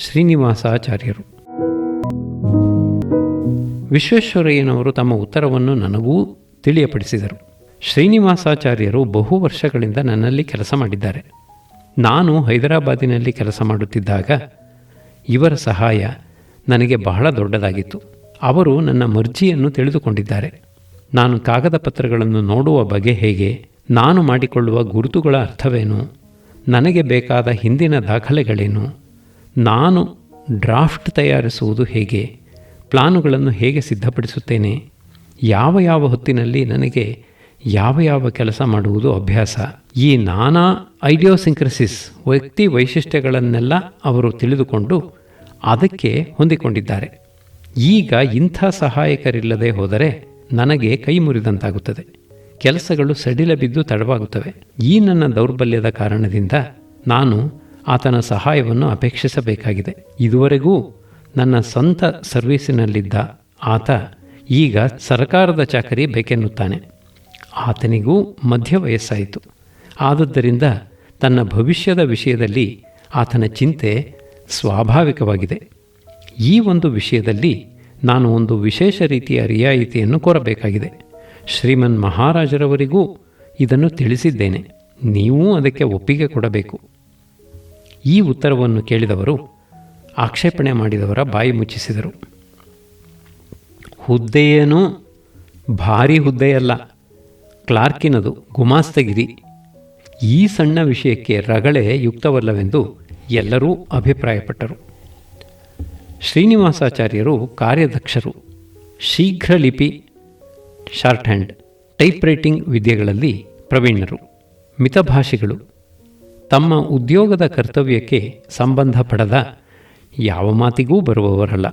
ಶ್ರೀನಿವಾಸಾಚಾರ್ಯರು. ವಿಶ್ವೇಶ್ವರಯ್ಯನವರು ತಮ್ಮ ಉತ್ತರವನ್ನು ನನಗೂ ತಿಳಿಯಪಡಿಸಿದರು. ಶ್ರೀನಿವಾಸಾಚಾರ್ಯರು ಬಹು ವರ್ಷಗಳಿಂದ ನನ್ನಲ್ಲಿ ಕೆಲಸ ಮಾಡಿದ್ದಾರೆ. ನಾನು ಹೈದರಾಬಾದಿನಲ್ಲಿ ಕೆಲಸ ಮಾಡುತ್ತಿದ್ದಾಗ ಇವರ ಸಹಾಯ ನನಗೆ ಬಹಳ ದೊಡ್ಡದಾಗಿತ್ತು. ಅವರು ನನ್ನ ಮರ್ಜಿಯನ್ನು ತಿಳಿದುಕೊಂಡಿದ್ದಾರೆ. ನಾನು ಕಾಗದ ಪತ್ರಗಳನ್ನು ನೋಡುವ ಬಗೆ ಹೇಗೆ, ನಾನು ಮಾಡಿಕೊಳ್ಳುವ ಗುರುತುಗಳ ಅರ್ಥವೇನು, ನನಗೆ ಬೇಕಾದ ಹಿಂದಿನ ದಾಖಲೆಗಳೇನು, ನಾನು ಡ್ರಾಫ್ಟ್ ತಯಾರಿಸುವುದು ಹೇಗೆ, ಪ್ಲಾನುಗಳನ್ನು ಹೇಗೆ ಸಿದ್ಧಪಡಿಸುತ್ತೇನೆ, ಯಾವ ಯಾವ ಹೊತ್ತಿನಲ್ಲಿ ನನಗೆ ಯಾವ ಯಾವ ಕೆಲಸ ಮಾಡುವುದು ಅಭ್ಯಾಸ, ಈ ನಾನಾ ಐಡಿಯೋಸಿಂಕ್ರಸಿಸ್ ವ್ಯಕ್ತಿ ವೈಶಿಷ್ಟ್ಯಗಳನ್ನೆಲ್ಲ ಅವರು ತಿಳಿದುಕೊಂಡು ಅದಕ್ಕೆ ಹೊಂದಿಕೊಂಡಿದ್ದಾರೆ. ಈಗ ಇಂಥ ಸಹಾಯಕರಿಲ್ಲದೆ ಹೋದರೆ ನನಗೆ ಕೈ ಮುರಿದಂತಾಗುತ್ತದೆ. ಕೆಲಸಗಳು ಸಡಿಲ ಬಿದ್ದು ತಡವಾಗುತ್ತವೆ. ಈ ನನ್ನ ದೌರ್ಬಲ್ಯದ ಕಾರಣದಿಂದ ನಾನು ಆತನ ಸಹಾಯವನ್ನು ಅಪೇಕ್ಷಿಸಬೇಕಾಗಿದೆ. ಇದುವರೆಗೂ ನನ್ನ ಸ್ವಂತ ಸರ್ವೀಸಿನಲ್ಲಿದ್ದ ಆತ ಈಗ ಸರ್ಕಾರದ ಚಾಕರಿ ಬೇಕೆನ್ನುತ್ತಾನೆ. ಆತನಿಗೂ ಮಧ್ಯ ವಯಸ್ಸಾಯಿತು. ಆದುದರಿಂದ ತನ್ನ ಭವಿಷ್ಯದ ವಿಷಯದಲ್ಲಿ ಆತನ ಚಿಂತೆ ಸ್ವಾಭಾವಿಕವಾಗಿದೆ. ಈ ಒಂದು ವಿಷಯದಲ್ಲಿ ನಾನು ಒಂದು ವಿಶೇಷ ರೀತಿಯ ರಿಯಾಯಿತಿಯನ್ನು ಕೋರಬೇಕಾಗಿದೆ. ಶ್ರೀಮನ್ ಮಹಾರಾಜರವರಿಗೂ ಇದನ್ನು ತಿಳಿಸಿದ್ದೇನೆ. ನೀವೂ ಅದಕ್ಕೆ ಒಪ್ಪಿಗೆ ಕೊಡಬೇಕು. ಈ ಉತ್ತರವನ್ನು ಕೇಳಿದವರು ಆಕ್ಷೇಪಣೆ ಮಾಡಿದವರ ಬಾಯಿ ಮುಚ್ಚಿಸಿದರು. ಹುದ್ದೆಯೇನೂ ಭಾರೀ ಹುದ್ದೆಯಲ್ಲ, ಕ್ಲಾರ್ಕಿನದು, ಗುಮಾಸ್ತಗಿರಿ. ಈ ಸಣ್ಣ ವಿಷಯಕ್ಕೆ ರಗಳೆ ಯುಕ್ತವಲ್ಲವೆಂದು ಎಲ್ಲರೂ ಅಭಿಪ್ರಾಯಪಟ್ಟರು. ಶ್ರೀನಿವಾಸಾಚಾರ್ಯರು ಕಾರ್ಯದಕ್ಷರು, ಶೀಘ್ರ ಲಿಪಿ, ಶಾರ್ಟ್ ಹ್ಯಾಂಡ್, ಟೈಪ್ ರೈಟಿಂಗ್ ವಿದ್ಯೆಗಳಲ್ಲಿ ಪ್ರವೀಣರು, ಮಿತಭಾಷಿಗಳು. ತಮ್ಮ ಉದ್ಯೋಗದ ಕರ್ತವ್ಯಕ್ಕೆ ಸಂಬಂಧಪಡದ ಯಾವ ಮಾತಿಗೂ ಬರುವವರಲ್ಲ.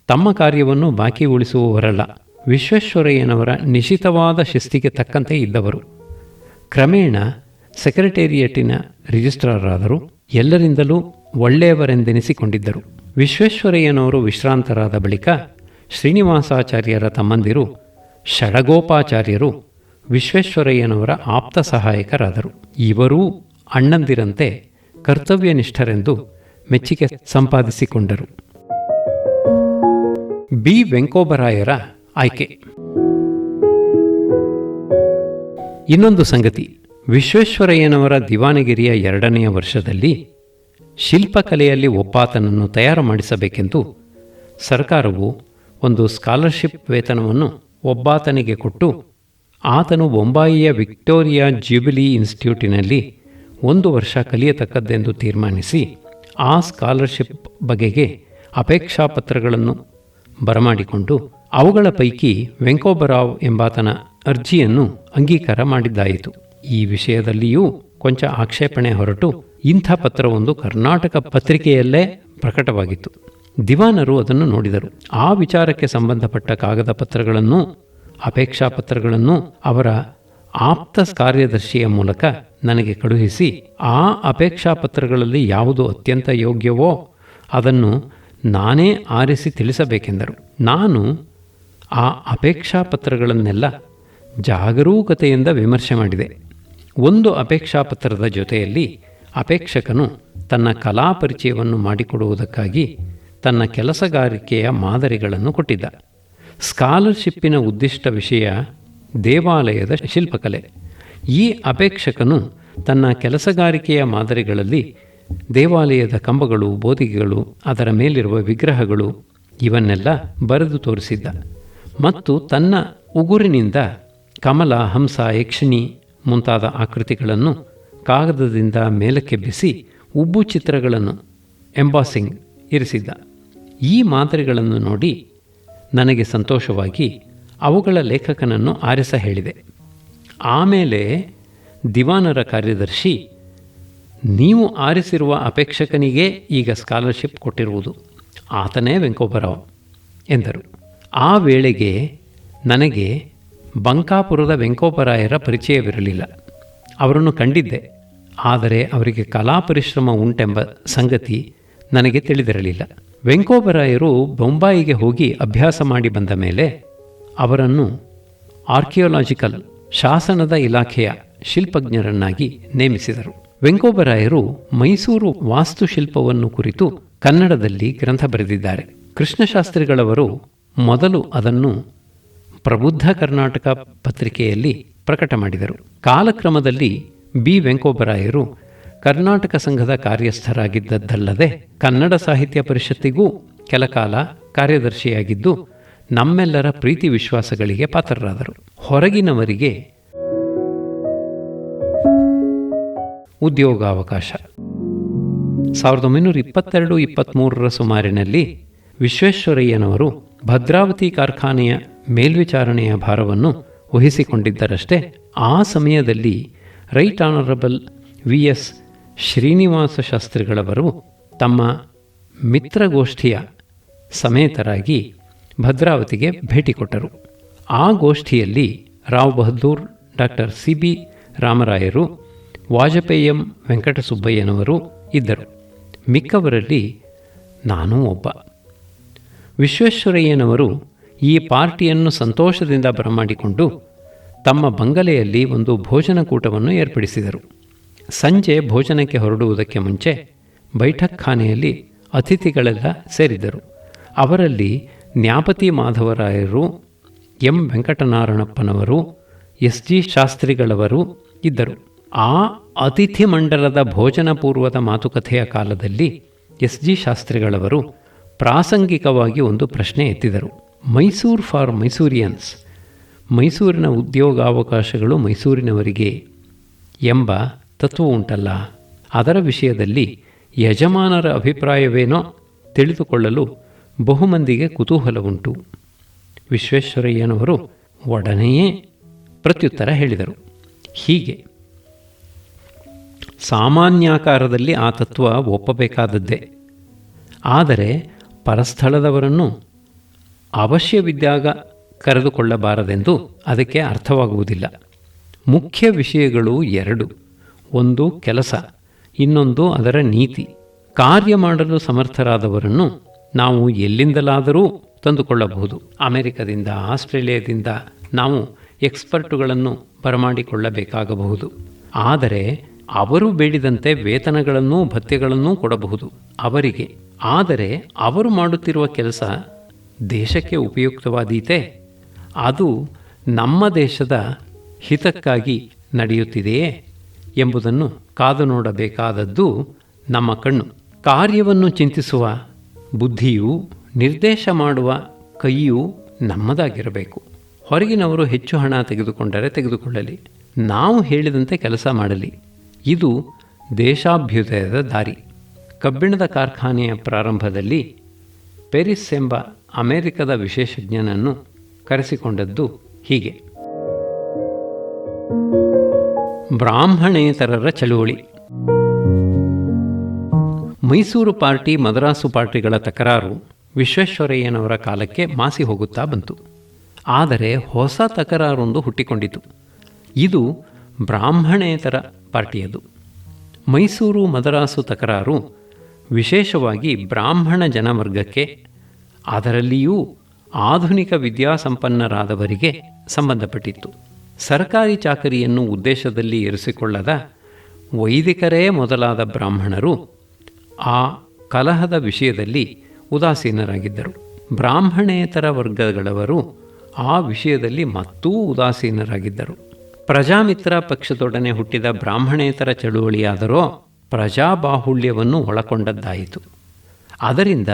ತಮ್ಮ ಕಾರ್ಯವನ್ನು ಬಾಕಿ ಉಳಿಸುವವರಲ್ಲ. ವಿಶ್ವೇಶ್ವರಯ್ಯನವರ ನಿಶಿತವಾದ ಶಿಸ್ತಿಗೆ ತಕ್ಕಂತೆ ಇದ್ದವರು. ಕ್ರಮೇಣ ಸೆಕ್ರೆಟೇರಿಯೇಟಿನ ರಿಜಿಸ್ಟ್ರಾರಾದರು. ಎಲ್ಲರಿಂದಲೂ ಒಳ್ಳೆಯವರೆಂದೆನಿಸಿಕೊಂಡಿದ್ದರು. ವಿಶ್ವೇಶ್ವರಯ್ಯನವರು ವಿಶ್ರಾಂತರಾದ ಬಳಿಕ ಶ್ರೀನಿವಾಸಾಚಾರ್ಯರ ತಮ್ಮಂದಿರು ಷಡಗೋಪಾಚಾರ್ಯರು ವಿಶ್ವೇಶ್ವರಯ್ಯನವರ ಆಪ್ತ ಸಹಾಯಕರಾದರು. ಇವರೂ ಅಣ್ಣಂದಿರಂತೆ ಕರ್ತವ್ಯನಿಷ್ಠರೆಂದು ಮೆಚ್ಚುಗೆ ಸಂಪಾದಿಸಿಕೊಂಡರು. ಬಿ ವೆಂಕೋಬರಾಯರ ಆಯ್ಕೆ. ಇನ್ನೊಂದು ಸಂಗತಿ, ವಿಶ್ವೇಶ್ವರಯ್ಯನವರ ದಿವಾನಗಿರಿಯ 2ನೆಯ ವರ್ಷದಲ್ಲಿ ಶಿಲ್ಪಕಲೆಯಲ್ಲಿ ಒಬ್ಬಾತನನ್ನು ತಯಾರು ಮಾಡಿಸಬೇಕೆಂದು ಸರ್ಕಾರವು ಒಂದು ಸ್ಕಾಲರ್ಶಿಪ್ ವೇತನವನ್ನು ಒಬ್ಬಾತನಿಗೆ ಕೊಟ್ಟು, ಆತನು ಬೊಂಬಾಯಿಯ ವಿಕ್ಟೋರಿಯಾ ಜ್ಯೂಬಿಲಿ ಇನ್ಸ್ಟಿಟ್ಯೂಟಿನಲ್ಲಿ 1 ವರ್ಷ ಕಲಿಯತಕ್ಕದ್ದೆಂದು ತೀರ್ಮಾನಿಸಿ ಆ ಸ್ಕಾಲರ್ಶಿಪ್ ಬಗೆಗೆ ಅಪೇಕ್ಷಾಪತ್ರಗಳನ್ನು ಬರಮಾಡಿಕೊಂಡು ಅವುಗಳ ಪೈಕಿ ವೆಂಕೋಬರಾವ್ ಎಂಬಾತನ ಅರ್ಜಿಯನ್ನು ಅಂಗೀಕಾರ ಮಾಡಿದ್ದಾಯಿತು. ಈ ವಿಷಯದಲ್ಲಿಯೂ ಕೊಂಚ ಆಕ್ಷೇಪಣೆ ಹೊರಟು ಇಂಥ ಪತ್ರವೊಂದು ಕರ್ನಾಟಕ ಪತ್ರಿಕೆಯಲ್ಲೇ ಪ್ರಕಟವಾಗಿತ್ತು. ದಿವಾನರು ಅದನ್ನು ನೋಡಿದರು. ಆ ವಿಚಾರಕ್ಕೆ ಸಂಬಂಧಪಟ್ಟ ಕಾಗದ ಪತ್ರಗಳನ್ನು, ಅಪೇಕ್ಷಾಪತ್ರಗಳನ್ನು ಅವರ ಆಪ್ತ ಕಾರ್ಯದರ್ಶಿಯ ಮೂಲಕ ನನಗೆ ಕಳುಹಿಸಿ, ಆ ಅಪೇಕ್ಷಾಪತ್ರಗಳಲ್ಲಿ ಯಾವುದು ಅತ್ಯಂತ ಯೋಗ್ಯವೋ ಅದನ್ನು ನಾನೇ ಆರಿಸಿ ತಿಳಿಸಬೇಕೆಂದರು. ನಾನು ಆ ಅಪೇಕ್ಷಾಪತ್ರಗಳನ್ನೆಲ್ಲ ಜಾಗರೂಕತೆಯಿಂದ ವಿಮರ್ಶೆ ಮಾಡಿದೆ. ಒಂದು ಅಪೇಕ್ಷಾಪತ್ರದ ಜೊತೆಯಲ್ಲಿ ಅಪೇಕ್ಷಕನು ತನ್ನ ಕಲಾ ಪರಿಚಯವನ್ನು ಮಾಡಿಕೊಡುವುದಕ್ಕಾಗಿ ತನ್ನ ಕೆಲಸಗಾರಿಕೆಯ ಮಾದರಿಗಳನ್ನು ಕೊಟ್ಟಿದ್ದ. ಸ್ಕಾಲರ್ಶಿಪ್ಪಿನ ಉದ್ದಿಷ್ಟ ವಿಷಯ ದೇವಾಲಯದ ಶಿಲ್ಪಕಲೆ. ಈ ಅಪೇಕ್ಷಕನು ತನ್ನ ಕೆಲಸಗಾರಿಕೆಯ ಮಾದರಿಗಳಲ್ಲಿ ದೇವಾಲಯದ ಕಂಬಗಳು, ಬೋದಿಗೆಗಳು, ಅದರ ಮೇಲಿರುವ ವಿಗ್ರಹಗಳು ಇವನ್ನೆಲ್ಲ ಬರೆದು ತೋರಿಸಿದ್ದ. ಮತ್ತು ತನ್ನ ಉಗುರಿನಿಂದ ಕಮಲ, ಹಂಸ, ಯಕ್ಷಿಣಿ ಮುಂತಾದ ಆಕೃತಿಗಳನ್ನು ಕಾಗದದಿಂದ ಮೇಲಕ್ಕೆ ಬಿಸಿ ಉಬ್ಬು ಚಿತ್ರಗಳನ್ನು ಎಂಬಾಸಿಂಗ್ ಇರಿಸಿದ್ದ. ಈ ಮಾದರಿಗಳನ್ನು ನೋಡಿ ನನಗೆ ಸಂತೋಷವಾಗಿ ಅವುಗಳ ಲೇಖಕನನ್ನು ಆರಿಸ ಹೇಳಿದೆ. ಆಮೇಲೆ ದಿವಾನರ ಕಾರ್ಯದರ್ಶಿ, ನೀವು ಆರಿಸಿರುವ ಅಪೇಕ್ಷಕನಿಗೆ ಈಗ ಸ್ಕಾಲರ್ಶಿಪ್ ಕೊಟ್ಟಿರುವುದು, ಆತನೇ ವೆಂಕೋಬರಾವ್ ಎಂದರು. ಆ ವೇಳೆಗೆ ನನಗೆ ಬಂಕಾಪುರದ ವೆಂಕೋಬರಾಯರ ಪರಿಚಯವಿರಲಿಲ್ಲ. ಅವರನ್ನು ಕಂಡಿದ್ದೆ, ಆದರೆ ಅವರಿಗೆ ಕಲಾ ಪರಿಶ್ರಮ ಉಂಟೆಂಬ ಸಂಗತಿ ನನಗೆ ತಿಳಿದಿರಲಿಲ್ಲ. ವೆಂಕೋಬರಾಯರು ಬೊಂಬಾಯಿಗೆ ಹೋಗಿ ಅಭ್ಯಾಸ ಮಾಡಿ ಬಂದ ಮೇಲೆ ಅವರನ್ನು ಆರ್ಕಿಯೋಲಾಜಿಕಲ್ ಶಾಸನದ ಇಲಾಖೆಯ ಶಿಲ್ಪಜ್ಞರನ್ನಾಗಿ ನೇಮಿಸಿದರು. ವೆಂಕೋಬರಾಯರು ಮೈಸೂರು ವಾಸ್ತುಶಿಲ್ಪವನ್ನು ಕುರಿತು ಕನ್ನಡದಲ್ಲಿ ಗ್ರಂಥ ಬರೆದಿದ್ದಾರೆ. ಕೃಷ್ಣಶಾಸ್ತ್ರಿಗಳವರು ಮೊದಲು ಅದನ್ನು ಪ್ರಬುದ್ಧ ಕರ್ನಾಟಕ ಪತ್ರಿಕೆಯಲ್ಲಿ ಪ್ರಕಟ ಮಾಡಿದರು. ಕಾಲಕ್ರಮದಲ್ಲಿ ಬಿ ವೆಂಕೋಬರಾಯರು ಕರ್ನಾಟಕ ಸಂಘದ ಕಾರ್ಯಸ್ಥರಾಗಿದ್ದದ್ದಲ್ಲದೆ ಕನ್ನಡ ಸಾಹಿತ್ಯ ಪರಿಷತ್ತಿಗೂ ಕೆಲಕಾಲ ಕಾರ್ಯದರ್ಶಿಯಾಗಿದ್ದು ನಮ್ಮೆಲ್ಲರ ಪ್ರೀತಿ ವಿಶ್ವಾಸಗಳಿಗೆ ಪಾತ್ರರಾದರು. ಹೊರಗಿನವರಿಗೆ ಉದ್ಯೋಗಾವಕಾಶ 1922-23 ಸುಮಾರಿನಲ್ಲಿ ವಿಶ್ವೇಶ್ವರಯ್ಯನವರು ಭದ್ರಾವತಿ ಕಾರ್ಖಾನೆಯ ಮೇಲ್ವಿಚಾರಣೆಯ ಭಾರವನ್ನು ವಹಿಸಿಕೊಂಡಿದ್ದರಷ್ಟೇ ಆ ಸಮಯದಲ್ಲಿ ರೈಟ್ ಆನರಬಲ್ VS ಶ್ರೀನಿವಾಸ ಶಾಸ್ತ್ರಿಗಳವರು ತಮ್ಮ ಮಿತ್ರಗೋಷ್ಠಿಯ ಸಮೇತರಾಗಿ ಭದ್ರಾವತಿಗೆ ಭೇಟಿ ಕೊಟ್ಟರು. ಆ ಗೋಷ್ಠಿಯಲ್ಲಿ ರಾವ್ ಬಹದ್ದೂರ್, ಡಾಕ್ಟರ್ CB ರಾಮರಾಯರು, ವಾಜಪೇಯಂ ವೆಂಕಟಸುಬ್ಬಯ್ಯನವರು ಇದ್ದರು. ಮಿಕ್ಕವರಲ್ಲಿ ನಾನೂ ಒಬ್ಬ. ವಿಶ್ವೇಶ್ವರಯ್ಯನವರು ಈ ಪಾರ್ಟಿಯನ್ನು ಸಂತೋಷದಿಂದ ಬರಮಾಡಿಕೊಂಡು ತಮ್ಮ ಬಂಗಲೆಯಲ್ಲಿ ಒಂದು ಭೋಜನಕೂಟವನ್ನು ಏರ್ಪಡಿಸಿದರು. ಸಂಜೆ ಭೋಜನಕ್ಕೆ ಹೊರಡುವುದಕ್ಕೆ ಮುಂಚೆ ಬೈಠಕ್ ಖಾನೆಯಲ್ಲಿ ಅತಿಥಿಗಳೆಲ್ಲ ಸೇರಿದ್ದರು. ಅವರಲ್ಲಿ ನ್ಯಾಪತಿ ಮಾಧವರಾಯರು, ಎಂ ವೆಂಕಟನಾರಣಪ್ಪನವರು, SG ಶಾಸ್ತ್ರಿಗಳವರು ಇದ್ದರು. ಆ ಅತಿಥಿ ಮಂಡಲದ ಭೋಜನ ಪೂರ್ವದ ಮಾತುಕತೆಯ ಕಾಲದಲ್ಲಿ SG ಶಾಸ್ತ್ರಿಗಳವರು ಪ್ರಾಸಂಗಿಕವಾಗಿ ಒಂದು ಪ್ರಶ್ನೆ ಎತ್ತಿದರು. ಮೈಸೂರು ಫಾರ್ ಮೈಸೂರಿಯನ್ಸ್, ಮೈಸೂರಿನ ಉದ್ಯೋಗಾವಕಾಶಗಳು ಮೈಸೂರಿನವರಿಗೆ ಎಂಬ ತತ್ವ ಉಂಟಲ್ಲ, ಅದರ ವಿಷಯದಲ್ಲಿ ಯಜಮಾನರ ಅಭಿಪ್ರಾಯವೇನೋ ತಿಳಿದುಕೊಳ್ಳಲು ಬಹುಮಂದಿಗೆ ಕುತೂಹಲವುಂಟು. ವಿಶ್ವೇಶ್ವರಯ್ಯನವರು ಒಡನೆಯೇ ಪ್ರತ್ಯುತ್ತರ ಹೇಳಿದರು. ಹೀಗೆ ಸಾಮಾನ್ಯಾಕಾರದಲ್ಲಿ ಆ ತತ್ವ ಒಪ್ಪಬೇಕಾದದ್ದೇ. ಆದರೆ ಪರಸ್ಥಳದವರನ್ನು ಅವಶ್ಯವಿದ್ದಾಗ ಕರೆದುಕೊಳ್ಳಬಾರದೆಂದು ಅದಕ್ಕೆ ಅರ್ಥವಾಗುವುದಿಲ್ಲ. ಮುಖ್ಯ ವಿಷಯಗಳು ಎರಡು: ಒಂದು ಕೆಲಸ, ಇನ್ನೊಂದು ಅದರ ನೀತಿ. ಕಾರ್ಯ ಮಾಡಲು ಸಮರ್ಥರಾದವರನ್ನು ನಾವು ಎಲ್ಲಿಂದಲಾದರೂ ತಂದುಕೊಳ್ಳಬಹುದು. ಅಮೆರಿಕದಿಂದ, ಆಸ್ಟ್ರೇಲಿಯಾದಿಂದ ನಾವು ಎಕ್ಸ್ಪರ್ಟುಗಳನ್ನು ಬರಮಾಡಿಕೊಳ್ಳಬೇಕಾಗಬಹುದು. ಆದರೆ ಅವರು ಬೇಡಿದಂತೆ ವೇತನಗಳನ್ನೂ ಭತ್ಯೆಗಳನ್ನೂ ಕೊಡಬಹುದು ಅವರಿಗೆ. ಆದರೆ ಅವರು ಮಾಡುತ್ತಿರುವ ಕೆಲಸ ದೇಶಕ್ಕೆ ಉಪಯುಕ್ತವಾದೀತೆ? ಅದು ನಮ್ಮ ದೇಶದ ಹಿತಕ್ಕಾಗಿ ನಡೆಯುತ್ತಿದೆಯೇ ಎಂಬುದನ್ನು ಕಾದು ನೋಡಬೇಕಾದದ್ದು ನಮ್ಮ ಕಣ್ಣು. ಕಾರ್ಯವನ್ನು ಚಿಂತಿಸುವ ಬುದ್ಧಿಯೂ ನಿರ್ದೇಶ ಮಾಡುವ ಕೈಯೂ ನಮ್ಮದಾಗಿರಬೇಕು. ಹೊರಗಿನವರು ಹೆಚ್ಚು ಹಣ ತೆಗೆದುಕೊಂಡರೆ ತೆಗೆದುಕೊಳ್ಳಲಿ, ನಾವು ಹೇಳಿದಂತೆ ಕೆಲಸ ಮಾಡಲಿ. ಇದು ದೇಶಾಭ್ಯುದಯದ ದಾರಿ. ಕಬ್ಬಿಣದ ಕಾರ್ಖಾನೆಯ ಪ್ರಾರಂಭದಲ್ಲಿ ಪೆರಿಸ್ ಎಂಬ ಅಮೆರಿಕದ ವಿಶೇಷಜ್ಞನನ್ನು ಕರೆಸಿಕೊಂಡದ್ದು ಹೀಗೆ. ಬ್ರಾಹ್ಮಣೇತರರ ಚಳುವಳಿ. ಮೈಸೂರು ಪಾರ್ಟಿ, ಮದ್ರಾಸು ಪಾರ್ಟಿಗಳ ತಕರಾರು ವಿಶ್ವೇಶ್ವರಯ್ಯನವರ ಕಾಲಕ್ಕೆ ಮಾಸಿ ಹೋಗುತ್ತಾ ಬಂತು. ಆದರೆ ಹೊಸ ತಕರಾರೊಂದು ಹುಟ್ಟಿಕೊಂಡಿತು. ಇದು ಬ್ರಾಹ್ಮಣೇತರ ಪಾರ್ಟಿಯದು. ಮೈಸೂರು ಮದ್ರಾಸು ತಕರಾರು ವಿಶೇಷವಾಗಿ ಬ್ರಾಹ್ಮಣ ಜನವರ್ಗಕ್ಕೆ, ಅದರಲ್ಲಿಯೂ ಆಧುನಿಕ ವಿದ್ಯಾಸಂಪನ್ನರಾದವರಿಗೆ ಸಂಬಂಧಪಟ್ಟಿತ್ತು. ಸರ್ಕಾರಿ ಚಾಕರಿಯನ್ನು ಉದ್ದೇಶದಲ್ಲಿ ಇರಿಸಿಕೊಳ್ಳದ ವೈದಿಕರೇ ಮೊದಲಾದ ಬ್ರಾಹ್ಮಣರು ಆ ಕಲಹದ ವಿಷಯದಲ್ಲಿ ಉದಾಸೀನರಾಗಿದ್ದರು. ಬ್ರಾಹ್ಮಣೇತರ ವರ್ಗಗಳವರು ಆ ವಿಷಯದಲ್ಲಿ ಮತ್ತೂ ಉದಾಸೀನರಾಗಿದ್ದರು. ಪ್ರಜಾಮಿತ್ರ ಪಕ್ಷದೊಡನೆ ಹುಟ್ಟಿದ ಬ್ರಾಹ್ಮಣೇತರ ಚಳುವಳಿಯಾದರೋ ಪ್ರಜಾಬಾಹುಳ್ಯವನ್ನು ಒಳಗೊಂಡದ್ದಾಯಿತು. ಅದರಿಂದ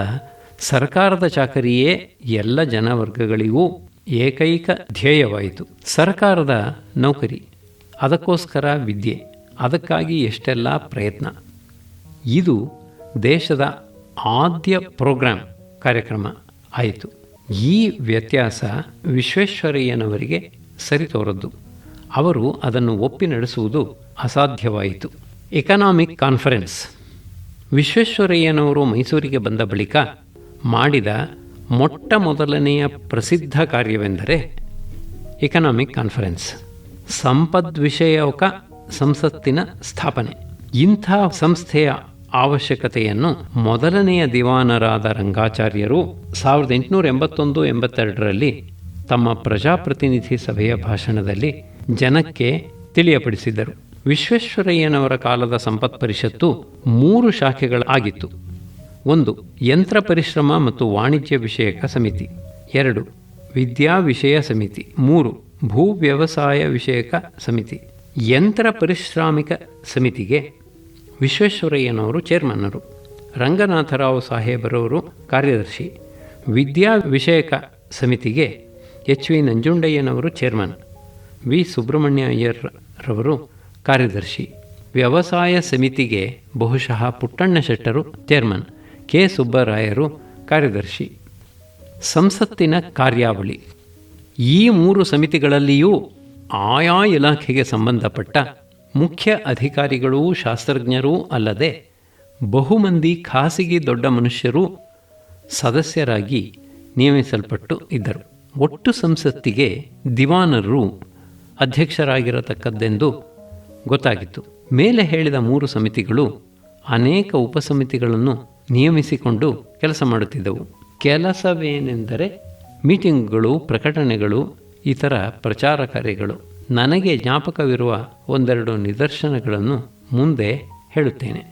ಸರ್ಕಾರದ ಚಾಕರಿಯೇ ಎಲ್ಲ ಜನವರ್ಗಗಳಿಗೂ ಏಕೈಕ ಧ್ಯೇಯವಾಯಿತು. ಸರ್ಕಾರದ ನೌಕರಿ, ಅದಕ್ಕೋಸ್ಕರ ವಿದ್ಯೆ, ಅದಕ್ಕಾಗಿ ಎಷ್ಟೆಲ್ಲ ಪ್ರಯತ್ನ. ಇದು ದೇಶದ ಆದ್ಯ ಪ್ರೋಗ್ರಾಂ ಕಾರ್ಯಕ್ರಮ ಆಯಿತು. ಈ ವ್ಯತ್ಯಾಸ ವಿಶ್ವೇಶ್ವರಯ್ಯನವರಿಗೆ ಸರಿತೋರದ್ದು. ಅವರು ಅದನ್ನು ಒಪ್ಪಿ ನಡೆಸುವುದು ಅಸಾಧ್ಯವಾಯಿತು. Economic conference. ವಿಶ್ವೇಶ್ವರಯ್ಯನವರು ಮೈಸೂರಿಗೆ ಬಂದ ಬಳಿಕ ಮಾಡಿದ ಮೊಟ್ಟ ಮೊದಲನೆಯ ಪ್ರಸಿದ್ಧ ಕಾರ್ಯವೆಂದರೆ ಎಕನಾಮಿಕ್ ಕಾನ್ಫರೆನ್ಸ್. ಸಂಪದ್ವಿಷಯಕ ಸಂಸತ್ತಿನ ಸ್ಥಾಪನೆ. ಇಂಥ ಸಂಸ್ಥೆಯ ಅವಶ್ಯಕತೆಯನ್ನು ಮೊದಲನೆಯ ದಿವಾನರಾದ ರಂಗಾಚಾರ್ಯರು 1881-82ರಲ್ಲಿ ತಮ್ಮ ಪ್ರಜಾಪ್ರತಿನಿಧಿ ಸಭೆಯ ಭಾಷಣದಲ್ಲಿ ಜನಕ್ಕೆ ತಿಳಿಯಪಡಿಸಿದ್ದರು. ವಿಶ್ವೇಶ್ವರಯ್ಯನವರ ಕಾಲದ ಸಂಪತ್ ಪರಿಷತ್ತು 3 ಶಾಖೆಗಳಾಗಿತ್ತು. 1. ಯಂತ್ರ ಪರಿಶ್ರಮ ಮತ್ತು ವಾಣಿಜ್ಯ ವಿಷಯಕ ಸಮಿತಿ. 2. ವಿದ್ಯಾ ವಿಷಯ ಸಮಿತಿ. 3. ಭೂ ವ್ಯವಸಾಯ ವಿಷಯಕ ಸಮಿತಿ. ಯಂತ್ರ ಪರಿಶ್ರಾಮಿಕ ಸಮಿತಿಗೆ ವಿಶ್ವೇಶ್ವರಯ್ಯನವರು ಚೇರ್ಮನ್ನರು, ರಂಗನಾಥರಾವ್ ಸಾಹೇಬರವರು ಕಾರ್ಯದರ್ಶಿ. ವಿದ್ಯಾ ವಿಷಯಕ ಸಮಿತಿಗೆ ಎಚ್ ವಿ ನಂಜುಂಡಯ್ಯನವರು ಚೇರ್ಮನ್, ವಿ ಸುಬ್ರಹ್ಮಣ್ಯ ಅಯ್ಯರ್ ರವರು ಕಾರ್ಯದರ್ಶಿ. ವ್ಯವಸಾಯ ಸಮಿತಿಗೆ ಬಹುಶಃ ಪುಟ್ಟಣ್ಣ ಶೆಟ್ಟರು ಚೇರ್ಮನ್, ಕೆ ಸುಬ್ಬರಾಯರು ಕಾರ್ಯದರ್ಶಿ. ಸಂಸತ್ತಿನ ಕಾರ್ಯಾವಳಿ. ಈ 3 ಸಮಿತಿಗಳಲ್ಲಿಯೂ ಆಯಾ ಇಲಾಖೆಗೆ ಸಂಬಂಧಪಟ್ಟ ಮುಖ್ಯ ಅಧಿಕಾರಿಗಳೂ ಶಾಸ್ತ್ರಜ್ಞರೂ ಅಲ್ಲದೆ ಬಹುಮಂದಿ ಖಾಸಗಿ ದೊಡ್ಡ ಮನುಷ್ಯರೂ ಸದಸ್ಯರಾಗಿ ನೇಮಿಸಲ್ಪಟ್ಟು ಇದ್ದರು. ಒಟ್ಟು ಸಂಸತ್ತಿಗೆ ದಿವಾನರು ಅಧ್ಯಕ್ಷರಾಗಿರತಕ್ಕದ್ದೆಂದು ಗೊತ್ತಾಗಿತ್ತು. ಮೇಲೆ ಹೇಳಿದ 3 ಸಮಿತಿಗಳು ಅನೇಕ ಉಪಸಮಿತಿಗಳನ್ನು ನಿಯಮಿಸಿಕೊಂಡು ಕೆಲಸ ಮಾಡುತ್ತಿದ್ದವು. ಕೆಲಸವೇನೆಂದರೆ ಮೀಟಿಂಗ್ಗಳು, ಪ್ರಕಟಣೆಗಳು, ಇತರ ಪ್ರಚಾರ ಕಾರ್ಯಗಳು. ನನಗೆ ಜ್ಞಾಪಕವಿರುವ ಒಂದೆರಡು ನಿದರ್ಶನಗಳನ್ನು ಮುಂದೆ ಹೇಳುತ್ತೇನೆ.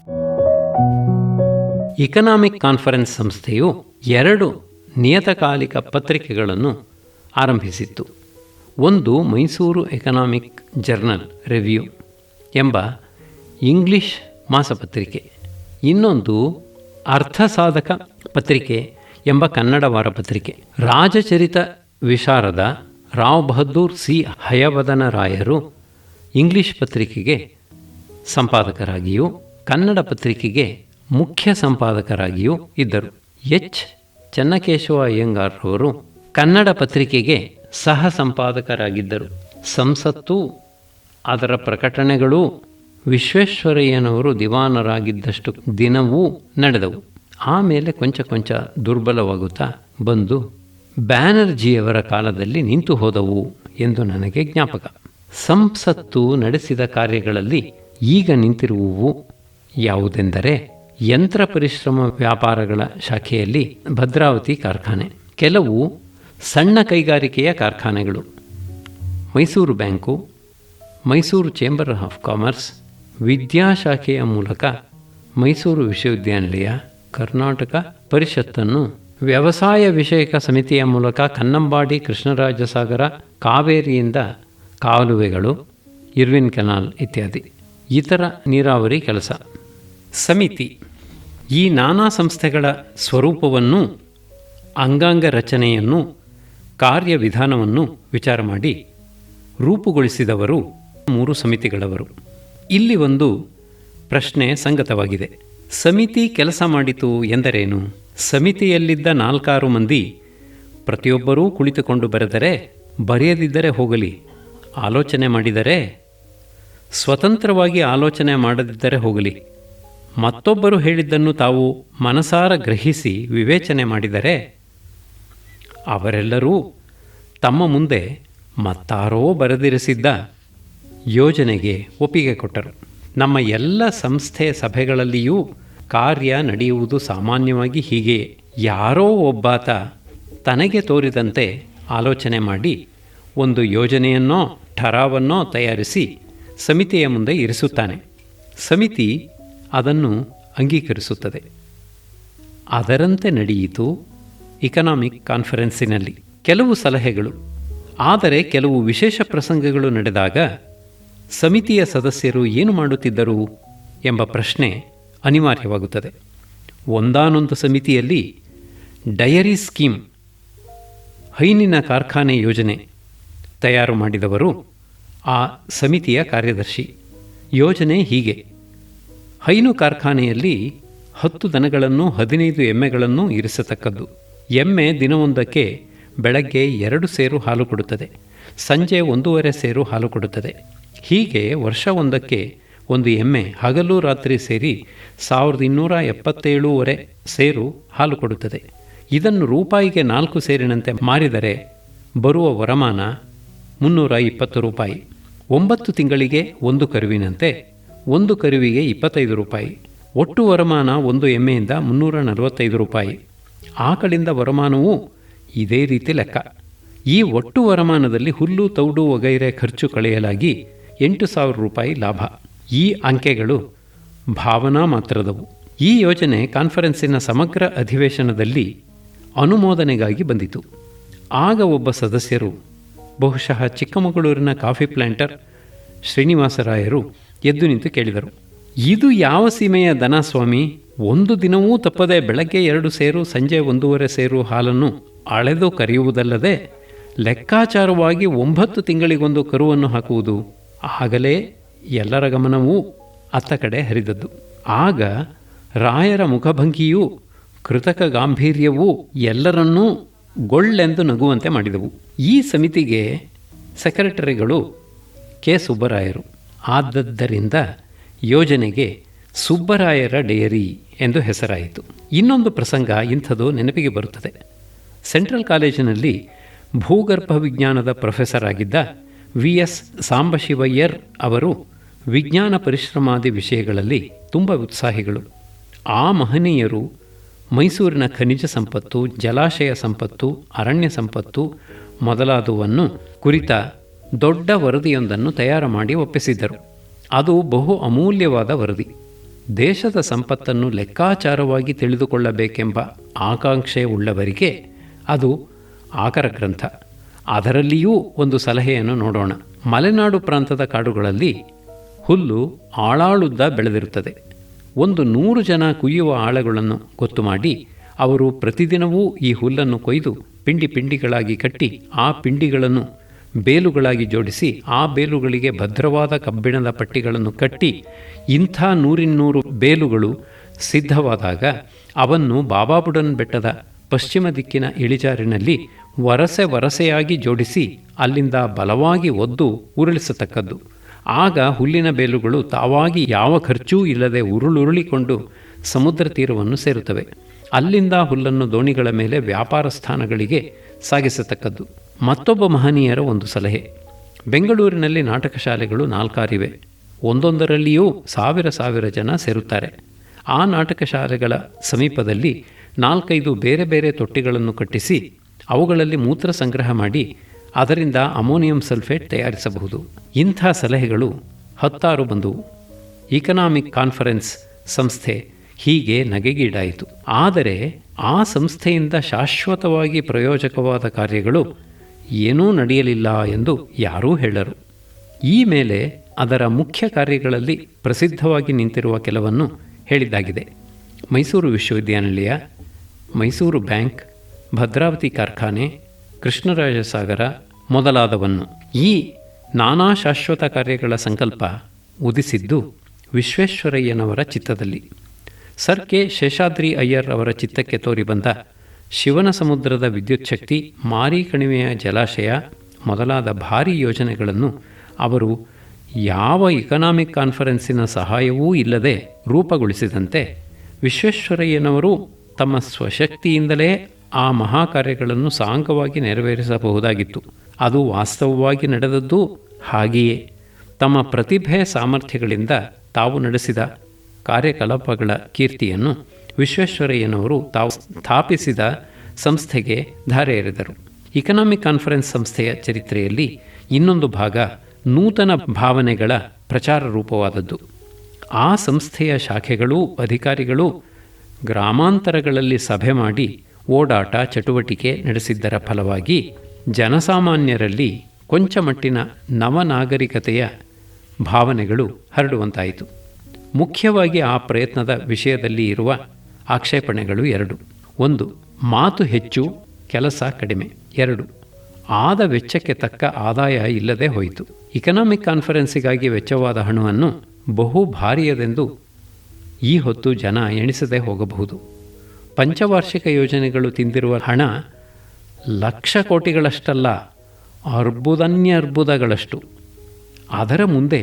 ಇಕನಾಮಿಕ್ ಕಾನ್ಫರೆನ್ಸ್ ಸಂಸ್ಥೆಯು 2 ನಿಯತಕಾಲಿಕ ಪತ್ರಿಕೆಗಳನ್ನು ಆರಂಭಿಸಿತ್ತು. ಒಂದು ಮೈಸೂರು ಎಕನಾಮಿಕ್ ಜರ್ನಲ್ ರಿವ್ಯೂ ಎಂಬ ಇಂಗ್ಲಿಷ್ ಮಾಸಪತ್ರಿಕೆ, ಇನ್ನೊಂದು ಅರ್ಥಸಾಧಕ ಪತ್ರಿಕೆ ಎಂಬ ಕನ್ನಡ ವಾರಪತ್ರಿಕೆ. ರಾಜಚರಿತ ವಿಶಾರದ ರಾವ್ ಬಹದ್ದೂರ್ ಸಿ ಹಯವದನರಾಯರು ಇಂಗ್ಲಿಷ್ ಪತ್ರಿಕೆಗೆ ಸಂಪಾದಕರಾಗಿಯೂ ಕನ್ನಡ ಪತ್ರಿಕೆಗೆ ಮುಖ್ಯ ಸಂಪಾದಕರಾಗಿಯೂ ಇದ್ದರು. ಎಚ್ ಚೆನ್ನಕೇಶವ ಅಯ್ಯಂಗಾರ್ರವರು ಕನ್ನಡ ಪತ್ರಿಕೆಗೆ ಸಹ ಸಂಪಾದಕರಾಗಿದ್ದರು. ಸಂಸತ್ತು, ಅದರ ಪ್ರಕಟಣೆಗಳು ವಿಶ್ವೇಶ್ವರಯ್ಯನವರು ದಿವಾನರಾಗಿದ್ದಷ್ಟು ದಿನವೂ ನಡೆದವು. ಆಮೇಲೆ ಕೊಂಚ ದುರ್ಬಲವಾಗುತ್ತಾ ಬಂದು ಬ್ಯಾನರ್ಜಿಯವರ ಕಾಲದಲ್ಲಿ ನಿಂತು ಹೋದವು ಎಂದು ನನಗೆ ಜ್ಞಾಪಕ. ಸಂಸತ್ತು ನಡೆಸಿದ ಕಾರ್ಯಗಳಲ್ಲಿ ಈಗ ನಿಂತಿರುವವು ಯಾವುದೆಂದರೆ ಯಂತ್ರ ಪರಿಶ್ರಮ ವ್ಯಾಪಾರಗಳ ಶಾಖೆಯಲ್ಲಿ ಭದ್ರಾವತಿ ಕಾರ್ಖಾನೆ, ಕೆಲವು ಸಣ್ಣ ಕೈಗಾರಿಕೆಯ ಕಾರ್ಖಾನೆಗಳು, Mysore bank, Mysore chamber of commerce, ವಿದ್ಯಾಶಾಖೆಯ ಮೂಲಕ ಮೈಸೂರು ವಿಶ್ವವಿದ್ಯಾನಿಲಯ, ಕರ್ನಾಟಕ ಪರಿಷತ್ತನ್ನು, ವ್ಯವಸಾಯ ವಿಷಯಕ ಸಮಿತಿಯ ಮೂಲಕ ಕನ್ನಂಬಾಡಿ, ಕೃಷ್ಣರಾಜಸಾಗರ, ಕಾವೇರಿಯಿಂದ ಕಾಲುವೆಗಳು, ಇರ್ವಿನ್ ಕೆನಾಲ್ ಇತ್ಯಾದಿ ಇತರ ನೀರಾವರಿ ಕೆಲಸ. ಸಮಿತಿ ಈ ನಾನಾ ಸಂಸ್ಥೆಗಳ ಸ್ವರೂಪವನ್ನು, ಅಂಗಾಂಗ ರಚನೆಯನ್ನು, ಕಾರ್ಯವಿಧಾನವನ್ನು ವಿಚಾರ ಮಾಡಿ ರೂಪುಗೊಳಿಸಿದವರು 3 ಸಮಿತಿಗಳವರು. ಇಲ್ಲಿ ಒಂದು ಪ್ರಶ್ನೆ ಸಂಗತವಾಗಿದೆ. ಸಮಿತಿ ಕೆಲಸ ಮಾಡಿತು ಎಂದರೇನು? ಸಮಿತಿಯಲ್ಲಿದ್ದ 4-6 ಮಂದಿ ಪ್ರತಿಯೊಬ್ಬರೂ ಕುಳಿತುಕೊಂಡು ಬರೆದರೆ, ಬರೆಯದಿದ್ದರೆ ಹೋಗಲಿ, ಆಲೋಚನೆ ಮಾಡಿದರೆ, ಸ್ವತಂತ್ರವಾಗಿ ಆಲೋಚನೆ ಮಾಡದಿದ್ದರೆ ಹೋಗಲಿ, ಮತ್ತೊಬ್ಬರು ಹೇಳಿದ್ದನ್ನು ತಾವು ಮನಸಾರ ಗ್ರಹಿಸಿ ವಿವೇಚನೆ ಮಾಡಿದರೆ, ಅವರೆಲ್ಲರೂ ತಮ್ಮ ಮುಂದೆ ಮತ್ತಾರೋ ಬರೆದಿರಿಸಿದ್ದ ಯೋಜನೆಗೆ ಒಪ್ಪಿಗೆ ಕೊಟ್ಟರು. ನಮ್ಮ ಎಲ್ಲ ಸಂಸ್ಥೆ ಸಭೆಗಳಲ್ಲಿಯೂ ಕಾರ್ಯ ನಡೆಯುವುದು ಸಾಮಾನ್ಯವಾಗಿ ಹೀಗೆ. ಯಾರೋ ಒಬ್ಬಾತ ತನಗೆ ತೋರಿದಂತೆ ಆಲೋಚನೆ ಮಾಡಿ ಒಂದು ಯೋಜನೆಯನ್ನೋ ಠರಾವನ್ನೋ ತಯಾರಿಸಿ ಸಮಿತಿಯ ಮುಂದೆ ಇರಿಸುತ್ತಾನೆ. ಸಮಿತಿ ಅದನ್ನು ಅಂಗೀಕರಿಸುತ್ತದೆ. ಅದರಂತೆ ನಡೆಯಿತು ಇಕನಾಮಿಕ್ ಕಾನ್ಫರೆನ್ಸಿನಲ್ಲಿ. ಕೆಲವು ಸಲಹೆಗಳು, ಆದರೆ ಕೆಲವು ವಿಶೇಷ ಪ್ರಸಂಗಗಳು ನಡೆದಾಗ ಸಮಿತಿಯ ಸದಸ್ಯರು ಏನು ಮಾಡುತ್ತಿದ್ದರು ಎಂಬ ಪ್ರಶ್ನೆ ಅನಿವಾರ್ಯವಾಗುತ್ತದೆ. ಒಂದಾನೊಂದು ಸಮಿತಿಯಲ್ಲಿ ಡಯರಿ ಸ್ಕೀಮ್, ಹೈನಿನ ಕಾರ್ಖಾನೆ ಯೋಜನೆ ತಯಾರು ಮಾಡಿದವರು ಆ ಸಮಿತಿಯ ಕಾರ್ಯದರ್ಶಿ. ಯೋಜನೆ ಹೀಗೆ: ಹೈನು ಕಾರ್ಖಾನೆಯಲ್ಲಿ 10 ದನಗಳನ್ನು 15 ಎಮ್ಮೆಗಳನ್ನು ಇರಿಸತಕ್ಕದ್ದು. ಎಮ್ಮೆ ದಿನವೊಂದಕ್ಕೆ ಬೆಳಗ್ಗೆ 2 ಸೇರು ಹಾಲು ಕೊಡುತ್ತದೆ, ಸಂಜೆ 1.5 ಸೇರು ಹಾಲು ಕೊಡುತ್ತದೆ. ಹೀಗೆ ವರ್ಷವೊಂದಕ್ಕೆ ಒಂದು ಎಮ್ಮೆ ಹಗಲು ರಾತ್ರಿ ಸೇರಿ 1277.5 ಸೇರು ಹಾಲು ಕೊಡುತ್ತದೆ. ಇದನ್ನು ರೂಪಾಯಿಗೆ 4 ಸೇರಿನಂತೆ ಮಾರಿದರೆ ಬರುವ ವರಮಾನ 320 ರೂಪಾಯಿ. 9 ತಿಂಗಳಿಗೆ ಒಂದು ಕರುವಿನಂತೆ, ಒಂದು ಕರುವಿಗೆ 25 ರೂಪಾಯಿ. ಒಟ್ಟು ವರಮಾನ ಒಂದು ಎಮ್ಮೆಯಿಂದ 345 ರೂಪಾಯಿ. ಆಕಳಿಂದ ವರಮಾನವೂ ಇದೇ ರೀತಿ ಲೆಕ್ಕ. ಈ ಒಟ್ಟು ವರಮಾನದಲ್ಲಿ ಹುಲ್ಲು, ತೌಡು ವಗೈರೆ ಖರ್ಚು ಕಳೆಯಲಾಗಿ 8,000 ರೂಪಾಯಿ ಲಾಭ. ಈ ಅಂಕೆಗಳು ಭಾವನಾ ಮಾತ್ರದವು. ಈ ಯೋಜನೆ ಕಾನ್ಫರೆನ್ಸಿನ ಸಮಗ್ರ ಅಧಿವೇಶನದಲ್ಲಿ ಅನುಮೋದನೆಗಾಗಿ ಬಂದಿತು. ಆಗ ಒಬ್ಬ ಸದಸ್ಯರು, ಬಹುಶಃ ಚಿಕ್ಕಮಗಳೂರಿನ ಕಾಫಿ ಪ್ಲಾಂಟರ್ ಶ್ರೀನಿವಾಸರಾಯರು, ಎದ್ದು ನಿಂತು ಕೇಳಿದರು, ಇದು ಯಾವ ಸೀಮೆಯ ದನ ಸ್ವಾಮಿ? ಒಂದು ದಿನವೂ ತಪ್ಪದೆ ಬೆಳಗ್ಗೆ 2 ಸೇರು ಸಂಜೆ 1.5 ಸೇರು ಹಾಲನ್ನು ಅಳೆದು ಕರೆಯುವುದಲ್ಲದೆ ಲೆಕ್ಕಾಚಾರವಾಗಿ 9 ತಿಂಗಳಿಗೊಂದು ಕರುವನ್ನು ಹಾಕುವುದು. ಆಗಲೇ ಎಲ್ಲರ ಗಮನವೂ ಅತ್ತ ಕಡೆ ಹರಿದದ್ದು. ಆಗ ರಾಯರ ಮುಖಭಂಗಿಯೂ ಕೃತಕ ಗಾಂಭೀರ್ಯವೂ ಎಲ್ಲರನ್ನೂ ಗೊಳ್ಳೆಂದು ನಗುವಂತೆ ಮಾಡಿದವು. ಈ ಸಮಿತಿಗೆ ಸೆಕ್ರೆಟರಿಗಳು ಕೆ. ಸುಬ್ಬರಾಯರು. ಆದದ್ದರಿಂದ ಯೋಜನೆಗೆ ಸುಬ್ಬರಾಯರ ಡೇರಿ ಎಂದು ಹೆಸರಾಯಿತು. ಇನ್ನೊಂದು ಪ್ರಸಂಗ ಇಂಥದ್ದು ನೆನಪಿಗೆ ಬರುತ್ತದೆ. ಸೆಂಟ್ರಲ್ ಕಾಲೇಜಿನಲ್ಲಿ ಭೂಗರ್ಭ ವಿಜ್ಞಾನದ ಪ್ರೊಫೆಸರ್ ಆಗಿದ್ದ VS ಸಾಂಬಶಿವಯ್ಯರ್ ಅವರು ವಿಜ್ಞಾನ ಪರಿಶ್ರಮಾದಿ ವಿಷಯಗಳಲ್ಲಿ ತುಂಬ ಉತ್ಸಾಹಿಗಳು. ಆ ಮಹನೀಯರು ಮೈಸೂರಿನ ಖನಿಜ ಸಂಪತ್ತು, ಜಲಾಶಯ ಸಂಪತ್ತು, ಅರಣ್ಯ ಸಂಪತ್ತು ಮೊದಲಾದವನ್ನು ಕುರಿತ ದೊಡ್ಡ ವರದಿಯೊಂದನ್ನು ತಯಾರು ಮಾಡಿ ಒಪ್ಪಿಸಿದ್ದರು. ಅದು ಬಹು ಅಮೂಲ್ಯವಾದ ವರದಿ. ದೇಶದ ಸಂಪತ್ತನ್ನು ಲೆಕ್ಕಾಚಾರವಾಗಿ ತಿಳಿದುಕೊಳ್ಳಬೇಕೆಂಬ ಆಕಾಂಕ್ಷೆ ಉಳ್ಳವರಿಗೆ ಅದು ಆಕರ ಗ್ರಂಥ. ಅದರಲ್ಲಿಯೂ ಒಂದು ಸಲಹೆಯನ್ನು ನೋಡೋಣ. ಮಲೆನಾಡು ಪ್ರಾಂತದ ಕಾಡುಗಳಲ್ಲಿ ಹುಲ್ಲು ಆಳಾಳುದ್ದ ಬೆಳೆದಿರುತ್ತದೆ. 100 ಜನ ಕುಯ್ಯುವ ಆಳುಗಳನ್ನು ಗೊತ್ತು ಮಾಡಿ ಅವರು ಪ್ರತಿದಿನವೂ ಈ ಹುಲ್ಲನ್ನು ಕೊಯ್ದು ಪಿಂಡಿ ಪಿಂಡಿಗಳಾಗಿ ಕಟ್ಟಿ ಆ ಪಿಂಡಿಗಳನ್ನು ಬೇಲುಗಳಾಗಿ ಜೋಡಿಸಿ ಆ ಬೇಲುಗಳಿಗೆ ಭದ್ರವಾದ ಕಬ್ಬಿಣದ ಪಟ್ಟಿಗಳನ್ನು ಕಟ್ಟಿ ಇಂಥ 100 ಬೇಲುಗಳು ಸಿದ್ಧವಾದಾಗ ಅವನ್ನು ಬಾಬಾಬುಡನ್ ಬೆಟ್ಟದ ಪಶ್ಚಿಮ ದಿಕ್ಕಿನ ಇಳಿಜಾರಿನಲ್ಲಿ ವರಸೆಯಾಗಿ ಜೋಡಿಸಿ ಅಲ್ಲಿಂದ ಬಲವಾಗಿ ಒದ್ದು ಉರುಳಿಸತಕ್ಕದ್ದು. ಆಗ ಹುಲ್ಲಿನ ಬೇಲುಗಳು ತಾವಾಗಿ ಯಾವ ಖರ್ಚೂ ಇಲ್ಲದೆ ಉರುಳಿಕೊಂಡು ಸಮುದ್ರ ತೀರವನ್ನು ಸೇರುತ್ತವೆ. ಅಲ್ಲಿಂದ ಹುಲ್ಲನ್ನು ದೋಣಿಗಳ ಮೇಲೆ ವ್ಯಾಪಾರ ಸ್ಥಾನಗಳಿಗೆ ಸಾಗಿಸತಕ್ಕದ್ದು. ಮತ್ತೊಬ್ಬ ಮಹನೀಯರ ಒಂದು ಸಲಹೆ. ಬೆಂಗಳೂರಿನಲ್ಲಿ ನಾಟಕ ಶಾಲೆಗಳು 4 ಇವೆ. ಒಂದೊಂದರಲ್ಲಿಯೂ ಸಾವಿರ ಜನ ಸೇರುತ್ತಾರೆ. ಆ ನಾಟಕ ಶಾಲೆಗಳ ಸಮೀಪದಲ್ಲಿ 4-5 ಬೇರೆ ಬೇರೆ ತೊಟ್ಟಿಗಳನ್ನು ಕಟ್ಟಿಸಿ ಅವುಗಳಲ್ಲಿ ಮೂತ್ರ ಸಂಗ್ರಹ ಮಾಡಿ ಅದರಿಂದ ಅಮೋನಿಯಂ ಸಲ್ಫೇಟ್ ತಯಾರಿಸಬಹುದು. ಇಂಥ ಸಲಹೆಗಳು 10 ಬಂದವು. ಇಕನಾಮಿಕ್ ಕಾನ್ಫರೆನ್ಸ್ ಸಂಸ್ಥೆ ಹೀಗೆ ನಗೆಗೀಡಾಯಿತು. ಆದರೆ ಆ ಸಂಸ್ಥೆಯಿಂದ ಶಾಶ್ವತವಾಗಿ ಪ್ರಯೋಜಕವಾದ ಕಾರ್ಯಗಳು ಏನೂ ನಡೆಯಲಿಲ್ಲ ಎಂದು ಯಾರೂ ಹೇಳರು. ಈ ಮೇಲೆ ಅದರ ಮುಖ್ಯ ಕಾರ್ಯಗಳಲ್ಲಿ ಪ್ರಸಿದ್ಧವಾಗಿ ನಿಂತಿರುವ ಕೆಲವನ್ನು ಹೇಳಿದ್ದಾಗಿದೆ. ಮೈಸೂರು ವಿಶ್ವವಿದ್ಯಾನಿಲಯ, ಮೈಸೂರು ಬ್ಯಾಂಕ್, ಭದ್ರಾವತಿ ಕಾರ್ಖಾನೆ, ಕೃಷ್ಣರಾಜ ಸಾಗರ ಮೊದಲಾದವನ್ನು. ಈ ನಾನಾ ಶಾಶ್ವತ ಕಾರ್ಯಗಳ ಸಂಕಲ್ಪ ಉದಿಸಿದ್ದು ವಿಶ್ವೇಶ್ವರಯ್ಯನವರ ಚಿತ್ತದಲ್ಲಿ. Sir K. ಶೇಷಾದ್ರಿ ಅಯ್ಯರ್ ಅವರ ಚಿತ್ತಕ್ಕೆ ತೋರಿಬಂದ ಶಿವನ ಸಮುದ್ರದ ವಿದ್ಯುತ್ ಶಕ್ತಿ, ಮಾರಿ ಕಣಿವೆಯ ಜಲಾಶಯ ಮೊದಲಾದ ಭಾರೀ ಯೋಜನೆಗಳನ್ನು ಅವರು ಯಾವ ಇಕನಾಮಿಕ್ ಕಾನ್ಫರೆನ್ಸಿನ ಸಹಾಯವೂ ಇಲ್ಲದೆ ರೂಪುಗೊಳಿಸಿದಂತೆ ವಿಶ್ವೇಶ್ವರಯ್ಯನವರು ತಮ್ಮ ಸ್ವಶಕ್ತಿಯಿಂದಲೇ ಆ ಮಹಾಕಾರ್ಯಗಳನ್ನು ಸಾಂಗವಾಗಿ ನೆರವೇರಿಸಬಹುದಾಗಿತ್ತು. ಅದು ವಾಸ್ತವವಾಗಿ ನಡೆದದ್ದು ಹಾಗೆಯೇ. ತಮ್ಮ ಪ್ರತಿಭೆ ಸಾಮರ್ಥ್ಯಗಳಿಂದ ತಾವು ನಡೆಸಿದ ಕಾರ್ಯಕಲಾಪಗಳ ಕೀರ್ತಿಯನ್ನು ವಿಶ್ವೇಶ್ವರಯ್ಯನವರು ತಾವು ಸ್ಥಾಪಿಸಿದ ಸಂಸ್ಥೆಗೆ ಧಾರೆ ಎರೆದರು. ಇಕನಾಮಿಕ್ ಕಾನ್ಫರೆನ್ಸ್ ಸಂಸ್ಥೆಯ ಚರಿತ್ರೆಯಲ್ಲಿ ಇನ್ನೊಂದು ಭಾಗ ನೂತನ ಭಾವನೆಗಳ ಪ್ರಚಾರ ರೂಪವಾದದ್ದು. ಆ ಸಂಸ್ಥೆಯ ಶಾಖೆಗಳೂ ಅಧಿಕಾರಿಗಳೂ ಗ್ರಾಮಾಂತರಗಳಲ್ಲಿ ಸಭೆ ಮಾಡಿ ಓಡಾಟ ಚಟುವಟಿಕೆ ನಡೆಸಿದ್ದರ ಫಲವಾಗಿ ಜನಸಾಮಾನ್ಯರಲ್ಲಿ ಕೊಂಚ ಮಟ್ಟಿನ ನವನಾಗರಿಕತೆಯ ಭಾವನೆಗಳು ಹರಡುವಂತಾಯಿತು. ಮುಖ್ಯವಾಗಿ ಆ ಪ್ರಯತ್ನದ ವಿಷಯದಲ್ಲಿ ಇರುವ ಆಕ್ಷೇಪಣೆಗಳು 2. 1. ಮಾತು ಹೆಚ್ಚು, ಕೆಲಸ ಕಡಿಮೆ. 2. ಆದ ವೆಚ್ಚಕ್ಕೆ ತಕ್ಕ ಆದಾಯ ಇಲ್ಲದೆ ಹೋಯಿತು. ಇಕನಾಮಿಕ್ ಕಾನ್ಫರೆನ್ಸಿಗಾಗಿ ವೆಚ್ಚವಾದ ಹಣವನ್ನು ಬಹು ಭಾರಿಯದೆಂದು ಈ ಹೊತ್ತು ಜನ ಎಣಿಸದೆ ಹೋಗಬಹುದು. ಪಂಚವಾರ್ಷಿಕ ಯೋಜನೆಗಳು ತಿಂದಿರುವ ಹಣ ಲಕ್ಷ ಕೋಟಿಗಳಷ್ಟಲ್ಲ, ಅರ್ಬುದನ್ಯರ್ಬುದಗಳಷ್ಟು. ಅದರ ಮುಂದೆ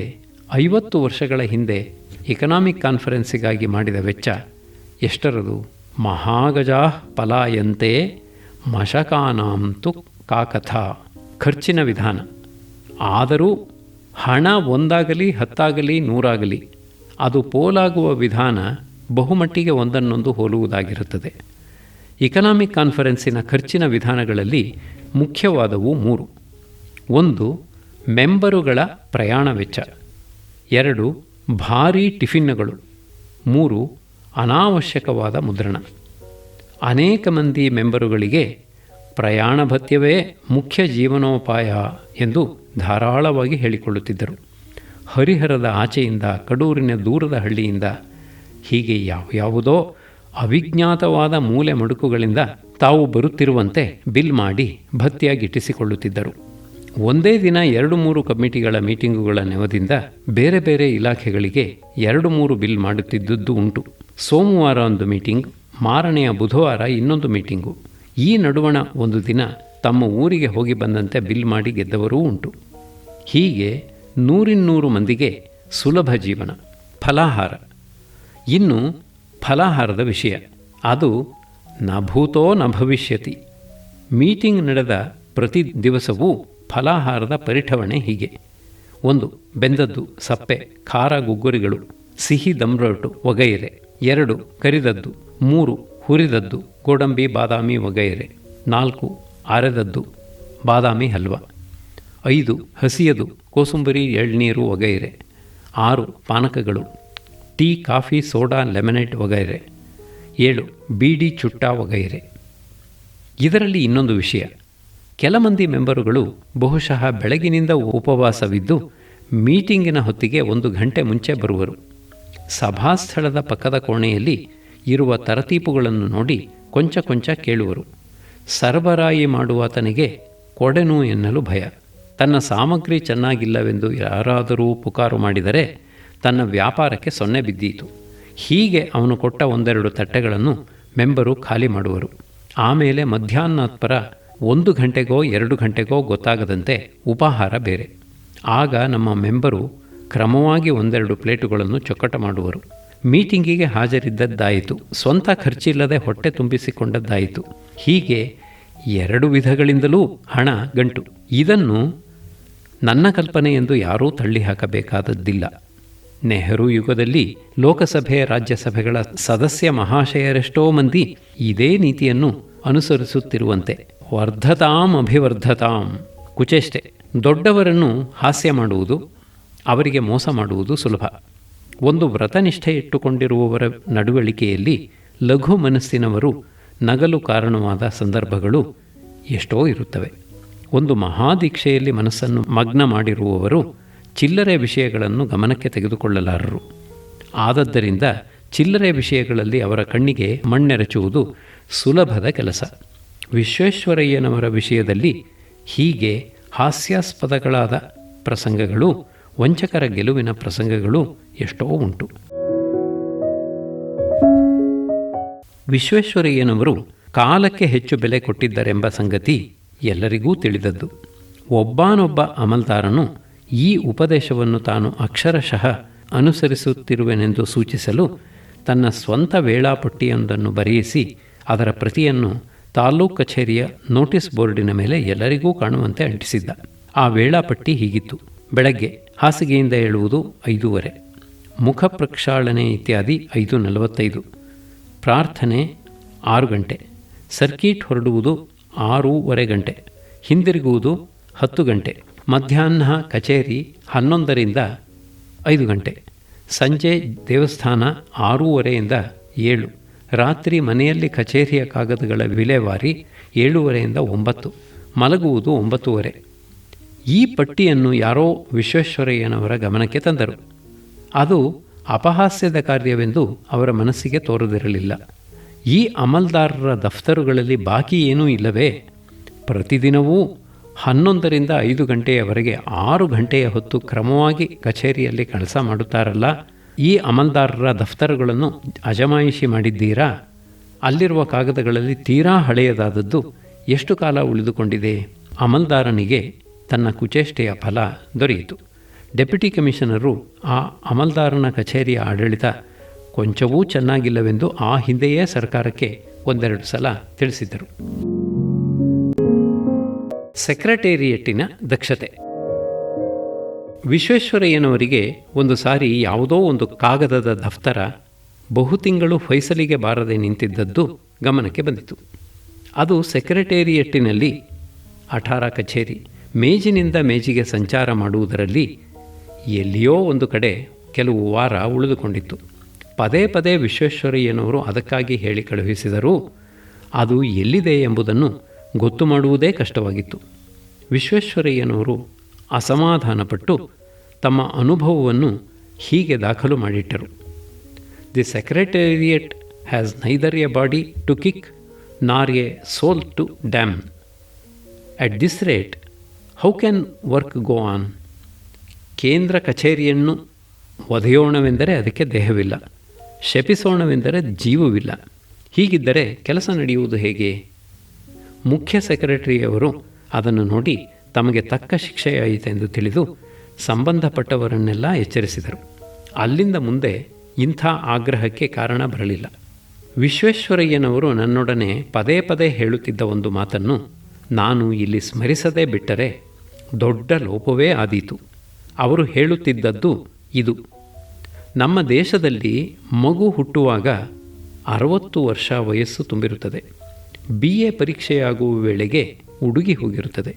50 ವರ್ಷಗಳ ಹಿಂದೆ ಇಕನಾಮಿಕ್ ಕಾನ್ಫರೆನ್ಸಿಗಾಗಿ ಮಾಡಿದ ವೆಚ್ಚ ಎಷ್ಟರದು? ಮಹಾಗಜಾ ಪಲಾಯಂತೆ ಮಶಕಾನಾಂತು ಕಾಕಥ. ಖರ್ಚಿನ ವಿಧಾನ. ಆದರೂ ಹಣ 1 10 100 ಅದು ಪೋಲಾಗುವ ವಿಧಾನ ಬಹುಮಟ್ಟಿಗೆ ಒಂದನ್ನೊಂದು ಹೋಲುವುದಾಗಿರುತ್ತದೆ. ಇಕನಾಮಿಕ್ ಕಾನ್ಫರೆನ್ಸಿನ ಖರ್ಚಿನ ವಿಧಾನಗಳಲ್ಲಿ ಮುಖ್ಯವಾದವು 3. 1. ಮೆಂಬರುಗಳ ಪ್ರಯಾಣ ವೆಚ್ಚ. 2. ಭಾರೀ ಟಿಫಿನ್ನುಗಳು. 3. ಅನಾವಶ್ಯಕವಾದ ಮುದ್ರಣ. ಅನೇಕ ಮಂದಿ ಮೆಂಬರುಗಳಿಗೆ ಪ್ರಯಾಣ ಭತ್ಯವೇ ಮುಖ್ಯ ಜೀವನೋಪಾಯ ಎಂದು ಧಾರಾಳವಾಗಿ ಹೇಳಿಕೊಳ್ಳುತ್ತಿದ್ದರು. ಹರಿಹರದ ಆಚೆಯಿಂದ, ಕಡೂರಿನ ದೂರದ ಹಳ್ಳಿಯಿಂದ, ಹೀಗೆ ಯಾವುದೋ ಅವಿಜ್ಞಾತವಾದ ಮೂಲೆ ಮಡುಕುಗಳಿಂದ ತಾವು ಬರುತ್ತಿರುವಂತೆ ಬಿಲ್ ಮಾಡಿ ಭತ್ಯಾಗಿಟ್ಟಿಸಿಕೊಳ್ಳುತ್ತಿದ್ದರು. ಒಂದೇ ದಿನ 2-3 ಕಮಿಟಿಗಳ ಮೀಟಿಂಗುಗಳ ನೆವದಿಂದ ಬೇರೆ ಬೇರೆ ಇಲಾಖೆಗಳಿಗೆ 2-3 ಬಿಲ್ ಮಾಡುತ್ತಿದ್ದುದು ಉಂಟು. ಸೋಮವಾರ ಒಂದು ಮೀಟಿಂಗ್, ಮಾರನೆಯ ಬುಧವಾರ ಇನ್ನೊಂದು ಮೀಟಿಂಗು. ಈ ನಡುವಣ ಒಂದು ದಿನ ತಮ್ಮ ಊರಿಗೆ ಹೋಗಿ ಬಂದಂತೆ ಬಿಲ್ ಮಾಡಿ ಗೆದ್ದವರೂ ಉಂಟು. ಹೀಗೆ 100 ಮಂದಿಗೆ ಸುಲಭ ಜೀವನ. ಫಲಾಹಾರ. ಇನ್ನು ಫಲಾಹಾರದ ವಿಷಯ, ಅದು ನ ಭೂತೋ ನ ಭವಿಷ್ಯತಿ. ಮೀಟಿಂಗ್ ನಡೆದ ಪ್ರತಿ ದಿವಸವೂ ಫಲಾಹಾರದ ಪರಿಠವಣೆ ಹೀಗೆ: 1. ಬೆಂದದ್ದು, ಸಪ್ಪೆ, ಖಾರ ಗುಗ್ಗುರಿಗಳು, ಸಿಹಿ ದಮ್ರೊಟ್ಟು ವಗೈರೆ. 2. ಕರಿದದ್ದು. 3. ಹುರಿದದ್ದು, ಗೋಡಂಬಿ ಬಾದಾಮಿ ವಗೈರೆ. 4. ಅರೆದದ್ದು, ಬಾದಾಮಿ ಹಲ್ವ. 5. ಹಸಿಯದು, ಕೋಸುಂಬರಿ ಎಳ್ನೀರು ವಗೈರೆ. 6. ಪಾನಕಗಳು, ಟೀ, ಕಾಫಿ, ಸೋಡಾ, ಲೆಮನೇಟ್ ವಗೈರೆ. 7. ಬೀಡಿ, ಚುಟ್ಟ ವಗೈರೆ. ಇದರಲ್ಲಿ ಇನ್ನೊಂದು ವಿಷಯ, ಕೆಲ ಮಂದಿ ಮೆಂಬರುಗಳು ಬಹುಶಃ ಬೆಳಗಿನಿಂದ ಉಪವಾಸವಿದ್ದು ಮೀಟಿಂಗಿನ ಹೊತ್ತಿಗೆ 1 ಗಂಟೆ ಮುಂಚೆ ಬರುವರು. ಸಭಾಸ್ಥಳದ ಪಕ್ಕದ ಕೋಣೆಯಲ್ಲಿ ಇರುವ ತರತೀಪುಗಳನ್ನು ನೋಡಿ ಕೊಂಚ ಕೊಂಚ ಕೇಳುವರು. ಸರಬರಾಯಿ ಮಾಡುವಾತನಿಗೆ ಕೊಡೆನು ಎನ್ನಲು ಭಯ. ತನ್ನ ಸಾಮಗ್ರಿ ಚೆನ್ನಾಗಿಲ್ಲವೆಂದು ಯಾರಾದರೂ ಪುಕಾರು ಮಾಡಿದರೆ ತನ್ನ ವ್ಯಾಪಾರಕ್ಕೆ ಸೊನ್ನೆ ಬಿದ್ದೀತು. ಹೀಗೆ ಅವನು ಕೊಟ್ಟ 1-2 ತಟ್ಟೆಗಳನ್ನು ಮೆಂಬರು ಖಾಲಿ ಮಾಡುವರು. ಆಮೇಲೆ ಮಧ್ಯಾಹ್ನೋತ್ತರ 1 ಗಂಟೆಗೋ 2 ಗಂಟೆಗೋ ಗೊತ್ತಾಗದಂತೆ ಉಪಾಹಾರ ಬೇರೆ. ಆಗ ನಮ್ಮ ಮೆಂಬರು ಕ್ರಮವಾಗಿ 1-2 ಪ್ಲೇಟುಗಳನ್ನು ಚೊಕ್ಕಟ ಮಾಡುವರು. ಮೀಟಿಂಗಿಗೆ ಹಾಜರಿದ್ದದ್ದಾಯಿತು, ಸ್ವಂತ ಖರ್ಚಿಲ್ಲದೆ ಹೊಟ್ಟೆ ತುಂಬಿಸಿಕೊಂಡದ್ದಾಯಿತು. ಹೀಗೆ 2 ವಿಧಗಳಿಂದಲೂ ಹಣ ಗಂಟು. ಇದನ್ನು ನನ್ನ ಕಲ್ಪನೆ ಎಂದು ಯಾರೂ ತಳ್ಳಿ ಹಾಕಬೇಕಾದದ್ದಿಲ್ಲ. ನೆಹರು ಯುಗದಲ್ಲಿ ಲೋಕಸಭೆ, ರಾಜ್ಯಸಭೆಗಳ ಸದಸ್ಯ ಮಹಾಶಯರೆಷ್ಟೋ ಮಂದಿ ಇದೇ ನೀತಿಯನ್ನು ಅನುಸರಿಸುತ್ತಿರುವಂತೆ. ವರ್ಧತಾಂ ಅಭಿವರ್ಧತಾಂ. ಕುಚೇಷ್ಟೆ. ದೊಡ್ಡವರನ್ನು ಹಾಸ್ಯ ಮಾಡುವುದು, ಅವರಿಗೆ ಮೋಸ ಮಾಡುವುದು ಸುಲಭ. ಒಂದು ವ್ರತನಿಷ್ಠೆ ಇಟ್ಟುಕೊಂಡಿರುವವರ ನಡವಳಿಕೆಯಲ್ಲಿ ಲಘು ಮನಸ್ಸಿನವರು ನಗಲು ಕಾರಣವಾದ ಸಂದರ್ಭಗಳು ಎಷ್ಟೋ ಇರುತ್ತವೆ. ಒಂದು ಮಹಾದೀಕ್ಷೆಯಲ್ಲಿ ಮನಸ್ಸನ್ನು ಮಗ್ನ ಮಾಡಿರುವವರು ಚಿಲ್ಲರೆ ವಿಷಯಗಳನ್ನು ಗಮನಕ್ಕೆ ತೆಗೆದುಕೊಳ್ಳಲಾರರು. ಆದದ್ದರಿಂದ ಚಿಲ್ಲರೆ ವಿಷಯಗಳಲ್ಲಿ ಅವರ ಕಣ್ಣಿಗೆ ಮಣ್ಣೆರಚುವುದು ಸುಲಭದ ಕೆಲಸ. ವಿಶ್ವೇಶ್ವರಯ್ಯನವರ ವಿಷಯದಲ್ಲಿ ಹೀಗೆ ಹಾಸ್ಯಾಸ್ಪದಗಳಾದ ಪ್ರಸಂಗಗಳು, ವಂಚಕರ ಗೆಲುವಿನ ಪ್ರಸಂಗಗಳು ಎಷ್ಟೋ ಉಂಟು. ವಿಶ್ವೇಶ್ವರಯ್ಯನವರು ಕಾಲಕ್ಕೆ ಹೆಚ್ಚು ಬೆಲೆ ಕೊಟ್ಟಿದ್ದರೆಂಬ ಸಂಗತಿ ಎಲ್ಲರಿಗೂ ತಿಳಿದದ್ದು. ಒಬ್ಬನೊಬ್ಬ ಅಮಲ್ದಾರನು ಈ ಉಪದೇಶವನ್ನು ತಾನು ಅಕ್ಷರಶಃ ಅನುಸರಿಸುತ್ತಿರುವೆನೆಂದು ಸೂಚಿಸಲು ತನ್ನ ಸ್ವಂತ ವೇಳಾಪಟ್ಟಿಯೊಂದನ್ನು ಬರೆಯಿಸಿ ಅದರ ಪ್ರತಿಯನ್ನು ತಾಲೂಕು ಕಚೇರಿಯ ನೋಟಿಸ್ ಬೋರ್ಡಿನ ಮೇಲೆ ಎಲ್ಲರಿಗೂ ಕಾಣುವಂತೆ ಅಂಟಿಸಿದ್ದ. ಆ ವೇಳಾಪಟ್ಟಿ ಹೀಗಿತ್ತು: ಬೆಳಗ್ಗೆ ಹಾಸಿಗೆಯಿಂದ ಏಳುವುದು 5:30, ಮುಖ ಪ್ರಕ್ಷಾಳನೆ ಇತ್ಯಾದಿ 5:45, ಪ್ರಾರ್ಥನೆ 6 ಗಂಟೆ, ಸರ್ಕೀಟ್ ಹೊರಡುವುದು 6:15 ಗಂಟೆ, ಹಿಂದಿರುಗುವುದು 10 ಗಂಟೆ, ಮಧ್ಯಾಹ್ನ ಕಚೇರಿ 11ರಿಂದ 5 ಗಂಟೆ, ಸಂಜೆ ದೇವಸ್ಥಾನ 6:30ಯಿಂದ 7, ರಾತ್ರಿ ಮನೆಯಲ್ಲಿ ಕಚೇರಿಯ ಕಾಗದಗಳ ವಿಲೇವಾರಿ 7:30ರಿಂದ 9, ಮಲಗುವುದು 9:30. ಈ ಪಟ್ಟಿಯನ್ನು ಯಾರೋ ವಿಶ್ವೇಶ್ವರಯ್ಯನವರ ಗಮನಕ್ಕೆ ತಂದರು. ಅದು ಅಪಹಾಸ್ಯದ ಕಾರ್ಯವೆಂದು ಅವರ ಮನಸ್ಸಿಗೆ ತೋರದಿರಲಿಲ್ಲ. ಈ ಅಮಲ್ದಾರರ ದಫ್ತರುಗಳಲ್ಲಿ ಬಾಕಿ ಏನೂ ಇಲ್ಲವೇ? ಪ್ರತಿದಿನವೂ 11ರಿಂದ 5 ಗಂಟೆಯವರೆಗೆ 6 ಗಂಟೆಯ ಹೊತ್ತು ಕ್ರಮವಾಗಿ ಕಚೇರಿಯಲ್ಲಿ ಕೆಲಸ ಮಾಡುತ್ತಾರಲ್ಲ, ಈ ಅಮಲ್ದಾರರ ದಫ್ತರುಗಳನ್ನು ಅಜಮಾಯಿಷಿ ಮಾಡಿದ್ದೀರಾ? ಅಲ್ಲಿರುವ ಕಾಗದಗಳಲ್ಲಿ ತೀರಾ ಹಳೆಯದಾದದ್ದು ಎಷ್ಟು ಕಾಲ ಉಳಿದುಕೊಂಡಿದೆ? ಅಮಲ್ದಾರನಿಗೆ ತನ್ನ ಕುಚೇಷ್ಟೆಯ ಫಲ ದೊರೆಯಿತು. ಡೆಪ್ಯೂಟಿ ಕಮಿಷನರು ಆ ಅಮಲ್ದಾರನ ಕಚೇರಿಯ ಆಡಳಿತ ಕೊಂಚವೂ ಚೆನ್ನಾಗಿಲ್ಲವೆಂದು ಆ ಹಿಂದೆಯೇ ಸರ್ಕಾರಕ್ಕೆ 1-2 ಸಲ ತಿಳಿಸಿದ್ದರು. ಸೆಕ್ರೆಟೇರಿಯೇಟಿನ ದಕ್ಷತೆ. ವಿಶ್ವೇಶ್ವರಯ್ಯನವರಿಗೆ ಒಂದು ಸಾರಿ ಯಾವುದೋ ಒಂದು ಕಾಗದದ ದಫ್ತರ ಬಹುತಿಂಗಳು ಫೈಸಲಿಗೆ ಬಾರದೆ ನಿಂತಿದ್ದದ್ದು ಗಮನಕ್ಕೆ ಬಂದಿತು. ಅದು ಸೆಕ್ರೆಟೇರಿಯೇಟಿನಲ್ಲಿ ಅಠಾರ ಕಚೇರಿ. ಮೇಜಿನಿಂದ ಮೇಜಿಗೆ ಸಂಚಾರ ಮಾಡುವುದರಲ್ಲಿ ಎಲ್ಲಿಯೋ ಒಂದು ಕಡೆ ಕೆಲವು ವಾರ ಉಳಿದುಕೊಂಡಿತ್ತು. ಪದೇ ಪದೇ ವಿಶ್ವೇಶ್ವರಯ್ಯನವರು ಅದಕ್ಕಾಗಿ ಹೇಳಿ ಕಳುಹಿಸಿದರೂ ಅದು ಎಲ್ಲಿದೆ ಎಂಬುದನ್ನು ಗೊತ್ತು ಮಾಡುವುದೇ ಕಷ್ಟವಾಗಿತ್ತು. ವಿಶ್ವೇಶ್ವರಯ್ಯನವರು ಅಸಮಾಧಾನಪಟ್ಟು ತಮ್ಮ ಅನುಭವವನ್ನು ಹೀಗೆ ದಾಖಲು ಮಾಡಿಟ್ಟರು. The secretariat has neither a body to kick nor a soul to damn. At this rate how can work go on? ಕೇಂದ್ರ ಕಚೇರಿಯನ್ನು ಒದೆಯೋಣವೆಂದರೆ ಅದಕ್ಕೆ ದೇಹವಿಲ್ಲ, ಶಪಿಸೋಣವೆಂದರೆ ಜೀವವಿಲ್ಲ. ಹೀಗಿದ್ದರೆ ಕೆಲಸ ನಡೆಯುವುದು ಹೇಗೆ? ಮುಖ್ಯ ಸೆಕ್ರೆಟರಿಯವರು ಅದನ್ನು ನೋಡಿ ತಮಗೆ ತಕ್ಕ ಶಿಕ್ಷೆಯಾಯಿತೆಂದು ತಿಳಿದು ಸಂಬಂಧಪಟ್ಟವರನ್ನೆಲ್ಲ ಎಚ್ಚರಿಸಿದರು. ಅಲ್ಲಿಂದ ಮುಂದೆ ಇಂಥ ಆಗ್ರಹಕ್ಕೆ ಕಾರಣ ಬರಲಿಲ್ಲ. ವಿಶ್ವೇಶ್ವರಯ್ಯನವರು ನನ್ನೊಡನೆ ಪದೇ ಪದೇ ಹೇಳುತ್ತಿದ್ದ ಒಂದು ಮಾತನ್ನು ನಾನು ಇಲ್ಲಿ ಸ್ಮರಿಸದೇ ಬಿಟ್ಟರೆ ದೊಡ್ಡ ಲೋಪವೇ ಆದೀತು. ಅವರು ಹೇಳುತ್ತಿದ್ದದ್ದು ಇದು: ನಮ್ಮ ದೇಶದಲ್ಲಿ ಮಗು ಹುಟ್ಟುವಾಗ 60 ವರ್ಷ ವಯಸ್ಸು ತುಂಬಿರುತ್ತದೆ. BA ಪರೀಕ್ಷೆಯಾಗುವ ವೇಳೆಗೆ ಹುಡುಗಿ ಹೋಗಿರುತ್ತದೆ.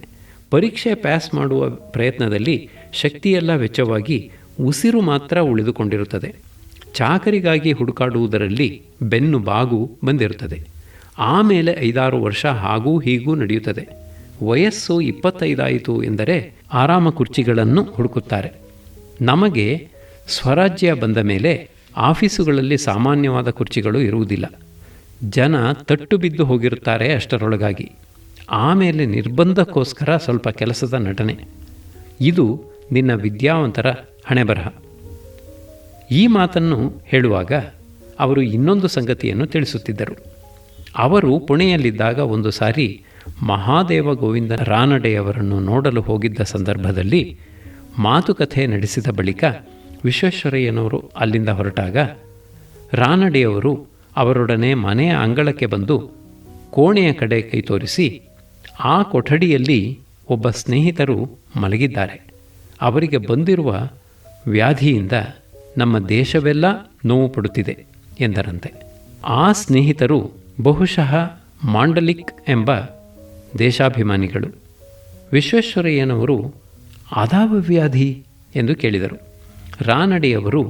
ಪರೀಕ್ಷೆ ಪಾಸ್ ಮಾಡುವ ಪ್ರಯತ್ನದಲ್ಲಿ ಶಕ್ತಿಯೆಲ್ಲ ವೆಚ್ಚವಾಗಿ ಉಸಿರು ಮಾತ್ರ ಉಳಿದುಕೊಂಡಿರುತ್ತದೆ. ಚಾಕರಿಗಾಗಿ ಹುಡುಕಾಡುವುದರಲ್ಲಿ ಬೆನ್ನು ಬಾಗು ಬಂದಿರುತ್ತದೆ. ಆಮೇಲೆ 5-6 ವರ್ಷ ಹಾಗೂ ಹೀಗೂ ನಡೆಯುತ್ತದೆ. ವಯಸ್ಸು 25 ಆಯಿತು ಎಂದರೆ ಆರಾಮ ಕುರ್ಚಿಗಳನ್ನು ಹುಡುಕುತ್ತಾರೆ. ನಮಗೆ ಸ್ವರಾಜ್ಯ ಬಂದ ಮೇಲೆ ಆಫೀಸುಗಳಲ್ಲಿ ಸಾಮಾನ್ಯವಾದ ಕುರ್ಚಿಗಳು ಇರುವುದಿಲ್ಲ. ಜನ ತಟ್ಟು ಬಿದ್ದು ಹೋಗಿರುತ್ತಾರೆ ಅಷ್ಟರೊಳಗಾಗಿ. ಆಮೇಲೆ ನಿರ್ಬಂಧಕ್ಕೋಸ್ಕರ ಸ್ವಲ್ಪ ಕೆಲಸದ ನಟನೆ. ಇದು ನಿನ್ನ ವಿದ್ಯಾವಂತರ ಹಣೆಬರಹ. ಈ ಮಾತನ್ನು ಹೇಳುವಾಗ ಅವರು ಇನ್ನೊಂದು ಸಂಗತಿಯನ್ನು ತಿಳಿಸುತ್ತಿದ್ದರು. ಅವರು ಪುಣೆಯಲ್ಲಿದ್ದಾಗ ಒಂದು ಸಾರಿ ಮಹಾದೇವ ಗೋವಿಂದ ರಾನಡೆಯವರನ್ನು ನೋಡಲು ಹೋಗಿದ್ದ ಸಂದರ್ಭದಲ್ಲಿ ಮಾತುಕತೆ ನಡೆಸಿದ ಬಳಿಕ ವಿಶ್ವೇಶ್ವರಯ್ಯನವರು ಅಲ್ಲಿಂದ ಹೊರಟಾಗ ರಾನಡೆಯವರು ಅವರೊಡನೆ ಮನೆಯ ಅಂಗಳಕ್ಕೆ ಬಂದು ಕೋಣೆಯ ಕಡೆ ಕೈ ತೋರಿಸಿ, ಆ ಕೊಠಡಿಯಲ್ಲಿ ಒಬ್ಬ ಸ್ನೇಹಿತರು ಮಲಗಿದ್ದಾರೆ, ಅವರಿಗೆ ಬಂದಿರುವ ವ್ಯಾಧಿಯಿಂದ ನಮ್ಮ ದೇಶವೆಲ್ಲ ನೋವು ಪಡುತ್ತಿದೆ ಎಂದರಂತೆ. ಆ ಸ್ನೇಹಿತರು ಬಹುಶಃ ಮಾಂಡಲಿಕ್ ಎಂಬ ದೇಶಾಭಿಮಾನಿಗಳು. ವಿಶ್ವೇಶ್ವರಯ್ಯನವರು ಅದಾವ ವ್ಯಾಧಿ ಎಂದು ಕೇಳಿದರು. ರಾನಡೆಯವರು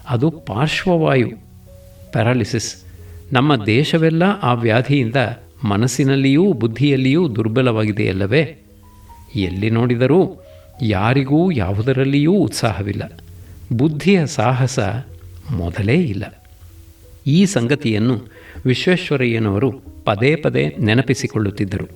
ಅದು ಪಾರ್ಶ್ವವಾಯು, ಪ್ಯಾರಾಲಿಸಿಸ್. ನಮ್ಮ ದೇಶವೆಲ್ಲ ಆ ವ್ಯಾಧಿಯಿಂದ ಮನಸ್ಸಿನಲ್ಲಿಯೂ ಬುದ್ಧಿಯಲ್ಲಿಯೂ ದುರ್ಬಲವಾಗಿದೆಯಲ್ಲವೇ? ಎಲ್ಲಿ ನೋಡಿದರೂ ಯಾರಿಗೂ ಯಾವುದರಲ್ಲಿಯೂ ಉತ್ಸಾಹವಿಲ್ಲ, ಬುದ್ಧಿಯ ಸಾಹಸ ಮೊದಲೇ ಇಲ್ಲ. ಈ ಸಂಗತಿಯನ್ನು ವಿಶ್ವೇಶ್ವರಯ್ಯನವರು ಪದೇ ಪದೇ ನೆನಪಿಸಿಕೊಳ್ಳುತ್ತಿದ್ದರು.